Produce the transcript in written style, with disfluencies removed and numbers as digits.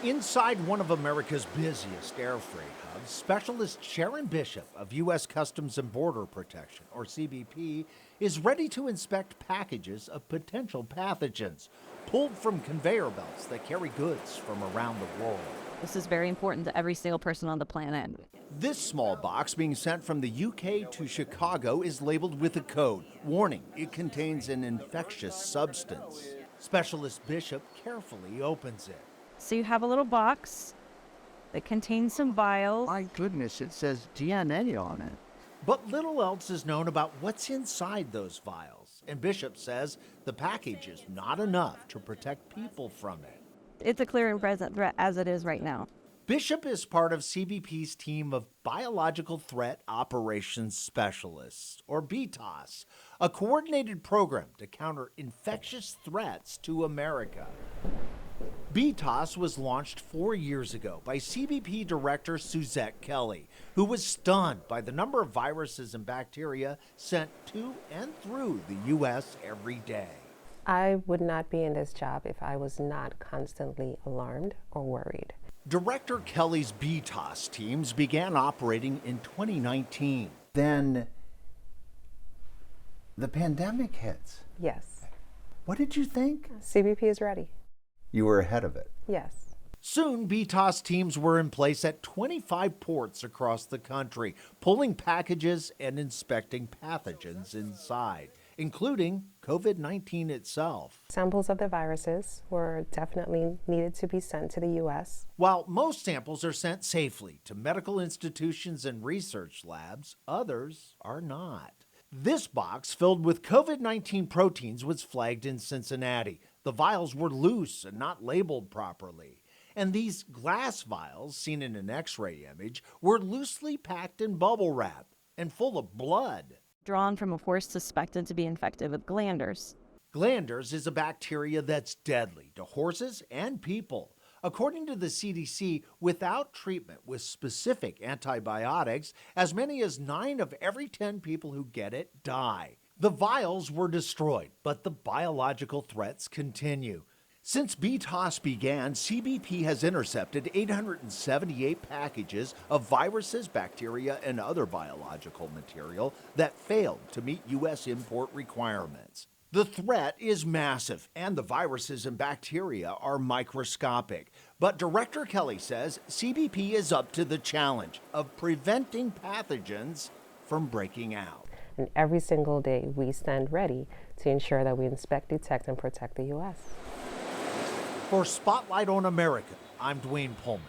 Inside one of America's busiest air freight hubs, Specialist Sharon Bishop of U.S. Customs and Border Protection, or CBP, is ready to inspect packages of potential pathogens pulled from conveyor belts that carry goods from around the world. This is very important to every single person on the planet. This small box being sent from the UK to Chicago is labeled with a code. Warning, it contains an infectious substance. Specialist Bishop carefully opens it. So you have a little box that contains some vials. My goodness, it says DNA on it. But little else is known about what's inside those vials. And Bishop says the package is not enough to protect people from it. It's a clear and present threat as it is right now. Bishop is part of CBP's team of Biological Threat Operations Specialists, or BTOS, a coordinated program to counter infectious threats to America. BTOS was launched 4 years ago by CBP Director Suzette Kelly, who was stunned by the number of viruses and bacteria sent to and through the U.S. every day. I would not be in this job if I was not constantly alarmed or worried. Director Kelly's BTOS teams began operating in 2019. Then the pandemic hits. Yes. What did you think? CBP is ready. You were ahead of it. Yes. Soon, BTOS teams were in place at 25 ports across the country, pulling packages and inspecting pathogens inside, including COVID-19 itself. Samples of the viruses were definitely needed to be sent to the U.S. While most samples are sent safely to medical institutions and research labs, others are not. This box filled with COVID-19 proteins was flagged in Cincinnati. The vials were loose and not labeled properly. And these glass vials, seen in an X-ray image, were loosely packed in bubble wrap and full of blood. Drawn from a horse suspected to be infected with glanders. Glanders is a bacteria that's deadly to horses and people. According to the CDC, without treatment with specific antibiotics, as many as 9 of every 10 people who get it die. The vials were destroyed, but the biological threats continue. Since BTOS began, CBP has intercepted 878 packages of viruses, bacteria, and other biological material that failed to meet U.S. import requirements. The threat is massive, and the viruses and bacteria are microscopic. But Director Kelly says CBP is up to the challenge of preventing pathogens from breaking out. And every single day, we stand ready to ensure that we inspect, detect, and protect the U.S. For Spotlight on America, I'm Dwayne Pullman.